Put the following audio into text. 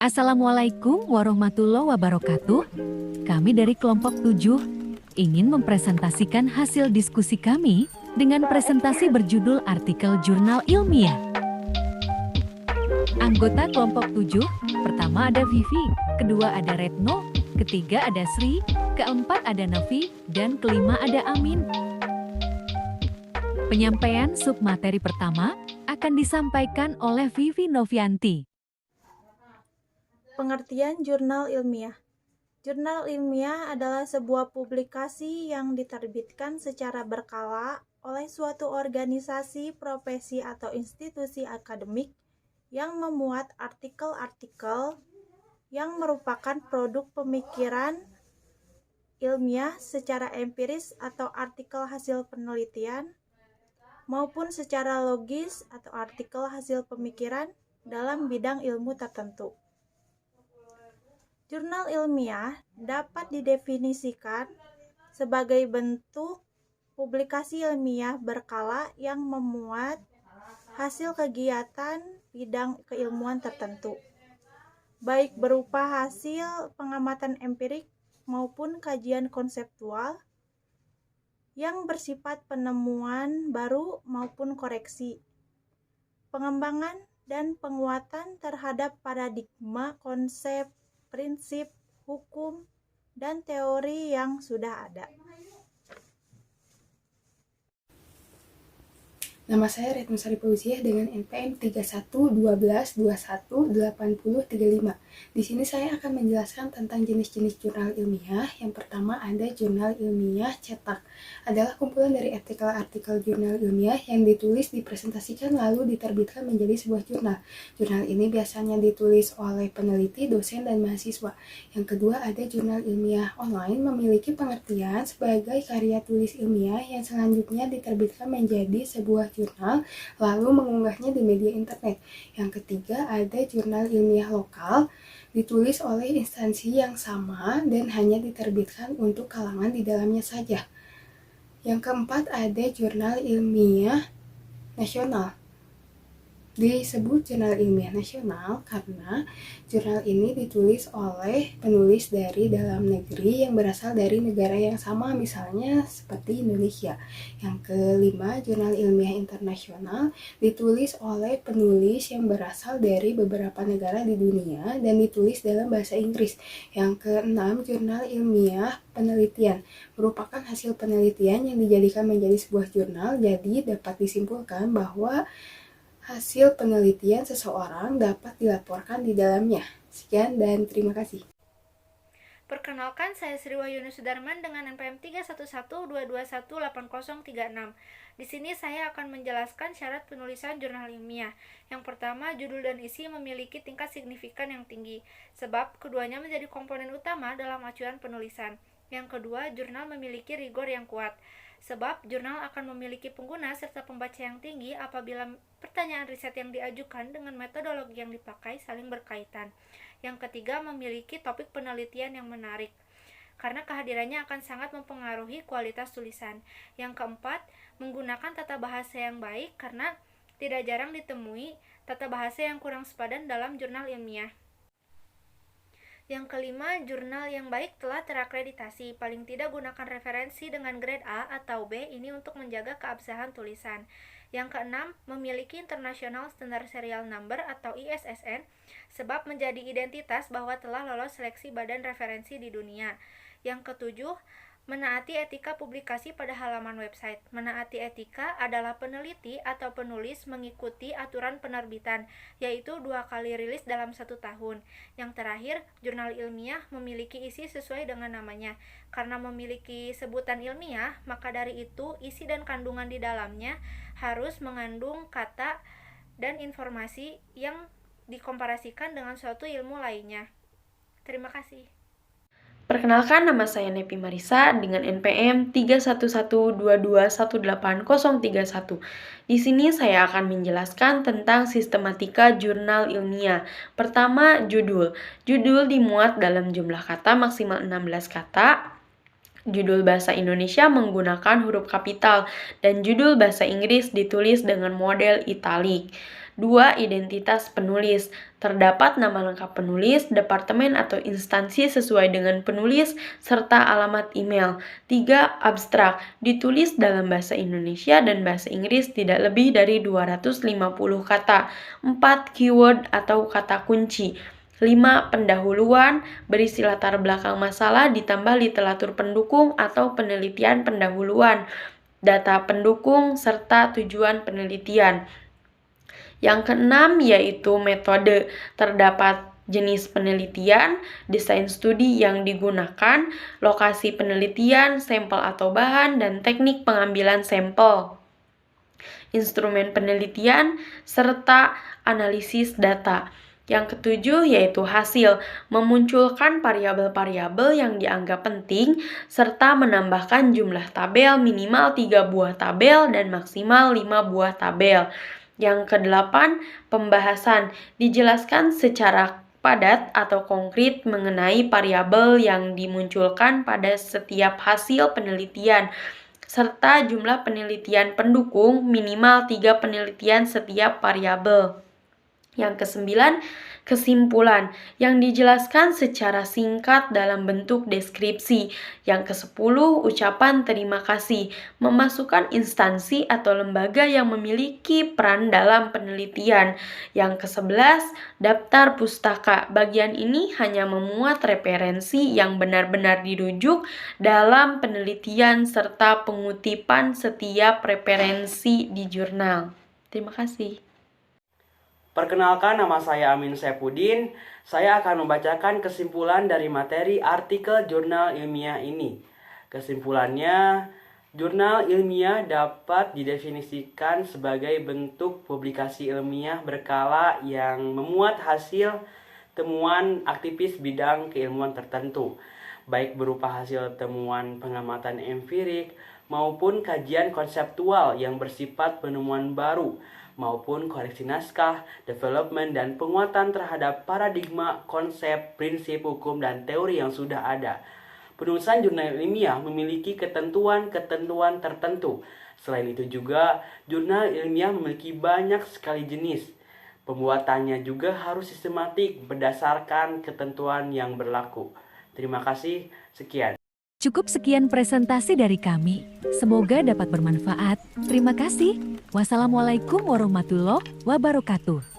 Assalamualaikum warahmatullahi wabarakatuh. Kami dari kelompok 7 ingin mempresentasikan hasil diskusi kami dengan presentasi berjudul artikel jurnal ilmiah. Anggota kelompok 7, pertama ada Vivi, kedua ada Retno, ketiga ada Sri, keempat ada Nafi, dan kelima ada Amin. Penyampaian submateri pertama akan disampaikan oleh Vivi Novianti. Pengertian jurnal ilmiah. Jurnal ilmiah adalah sebuah publikasi yang diterbitkan secara berkala oleh suatu organisasi, profesi, atau institusi akademik yang memuat artikel-artikel yang merupakan produk pemikiran ilmiah secara empiris atau artikel hasil penelitian, maupun secara logis atau artikel hasil pemikiran dalam bidang ilmu tertentu. Jurnal ilmiah dapat didefinisikan sebagai bentuk publikasi ilmiah berkala yang memuat hasil kegiatan bidang keilmuan tertentu, baik berupa hasil pengamatan empirik maupun kajian konseptual yang bersifat penemuan baru maupun koreksi, pengembangan dan penguatan terhadap paradigma, konsep, prinsip, hukum, dan teori yang sudah ada. Nama saya Retno Sari Fauziah dengan NPM 3112218035. Di sini saya akan menjelaskan tentang jenis-jenis jurnal ilmiah. Yang pertama ada jurnal ilmiah cetak. Adalah kumpulan dari artikel-artikel jurnal ilmiah yang ditulis, dipresentasikan, lalu diterbitkan menjadi sebuah jurnal. Jurnal ini biasanya ditulis oleh peneliti, dosen, dan mahasiswa. Yang kedua ada jurnal ilmiah online, memiliki pengertian sebagai karya tulis ilmiah yang selanjutnya diterbitkan menjadi sebuah jurnal, lalu mengunggahnya di media internet. Yang ketiga ada jurnal ilmiah lokal, ditulis oleh instansi yang sama dan hanya diterbitkan untuk kalangan di dalamnya saja. Yang keempat ada jurnal ilmiah nasional. Disebut jurnal ilmiah nasional karena jurnal ini ditulis oleh penulis dari dalam negeri yang berasal dari negara yang sama, misalnya seperti Indonesia. Yang kelima, jurnal ilmiah internasional ditulis oleh penulis yang berasal dari beberapa negara di dunia dan ditulis dalam bahasa Inggris. Yang keenam, jurnal ilmiah penelitian merupakan hasil penelitian yang dijadikan menjadi sebuah jurnal, jadi dapat disimpulkan bahwa hasil penelitian seseorang dapat dilaporkan di dalamnya. Sekian dan terima kasih. Perkenalkan, saya Sri Wahyuni Sudarman dengan NPM 3112218036. Di sini saya akan menjelaskan syarat penulisan jurnal ilmiah. Yang pertama, judul dan isi memiliki tingkat signifikan yang tinggi, sebab keduanya menjadi komponen utama dalam acuan penulisan. Yang kedua, jurnal memiliki rigor yang kuat, sebab jurnal akan memiliki pengguna serta pembaca yang tinggi apabila pertanyaan riset yang diajukan dengan metodologi yang dipakai saling berkaitan. Yang ketiga, memiliki topik penelitian yang menarik, karena kehadirannya akan sangat mempengaruhi kualitas tulisan. Yang keempat, menggunakan tata bahasa yang baik, karena tidak jarang ditemui tata bahasa yang kurang sepadan dalam jurnal ilmiah. Yang kelima, jurnal yang baik telah terakreditasi. Paling tidak gunakan referensi dengan grade A atau B ini untuk menjaga keabsahan tulisan. Yang keenam, memiliki International Standard Serial Number atau ISSN, sebab menjadi identitas bahwa telah lolos seleksi badan referensi di dunia. Yang ketujuh, menaati etika publikasi pada halaman website. Menaati etika adalah peneliti atau penulis mengikuti aturan penerbitan, yaitu 2 kali rilis dalam 1 tahun. Yang terakhir, jurnal ilmiah memiliki isi sesuai dengan namanya. Karena memiliki sebutan ilmiah, maka dari itu isi dan kandungan di dalamnya harus mengandung kata dan informasi yang dikomparasikan dengan suatu ilmu lainnya. Terima kasih. Perkenalkan, nama saya Nepi Marisa dengan NPM 3112218031. Di sini saya akan menjelaskan tentang sistematika jurnal ilmiah. Pertama, judul. Judul dimuat dalam jumlah kata maksimal 16 kata. Judul bahasa Indonesia menggunakan huruf kapital dan judul bahasa Inggris ditulis dengan model italik. 2. Identitas penulis. Terdapat nama lengkap penulis, departemen atau instansi sesuai dengan penulis, serta alamat email. 3. Abstrak. Ditulis dalam bahasa Indonesia dan bahasa Inggris tidak lebih dari 250 kata. 4. Keyword atau kata kunci. 5. Pendahuluan, berisi latar belakang masalah ditambah literatur pendukung atau penelitian pendahuluan, data pendukung, serta tujuan penelitian. Yang keenam yaitu metode. Terdapat jenis penelitian, desain studi yang digunakan, lokasi penelitian, sampel atau bahan, dan teknik pengambilan sampel, instrumen penelitian, serta analisis data. Yang ketujuh yaitu hasil, memunculkan variabel-variabel yang dianggap penting, serta menambahkan jumlah tabel minimal 3 buah tabel dan maksimal 5 buah tabel. Yang kedelapan, pembahasan, dijelaskan secara padat atau konkret mengenai variabel yang dimunculkan pada setiap hasil penelitian, serta jumlah penelitian pendukung minimal 3 penelitian setiap variabel. Yang kesembilan, kesimpulan yang dijelaskan secara singkat dalam bentuk deskripsi. Yang kesepuluh, ucapan terima kasih, memasukkan instansi atau lembaga yang memiliki peran dalam penelitian. Yang kesebelas, daftar pustaka. Bagian ini hanya memuat referensi yang benar-benar dirujuk dalam penelitian serta pengutipan setiap referensi di jurnal. Terima kasih. Perkenalkan, nama saya Amin Saifuddin. Saya akan membacakan kesimpulan dari materi artikel jurnal ilmiah ini. Kesimpulannya, jurnal ilmiah dapat didefinisikan sebagai bentuk publikasi ilmiah berkala yang memuat hasil temuan aktivis bidang keilmuan tertentu, baik berupa hasil temuan pengamatan empirik maupun kajian konseptual yang bersifat penemuan baru, maupun koreksi naskah, development, dan penguatan terhadap paradigma, konsep, prinsip, hukum, dan teori yang sudah ada. Penulisan jurnal ilmiah memiliki ketentuan-ketentuan tertentu. Selain itu juga, jurnal ilmiah memiliki banyak sekali jenis. Pembuatannya juga harus sistematik berdasarkan ketentuan yang berlaku. Terima kasih, sekian. Cukup sekian presentasi dari kami. Semoga dapat bermanfaat. Terima kasih. Wassalamualaikum warahmatullahi wabarakatuh.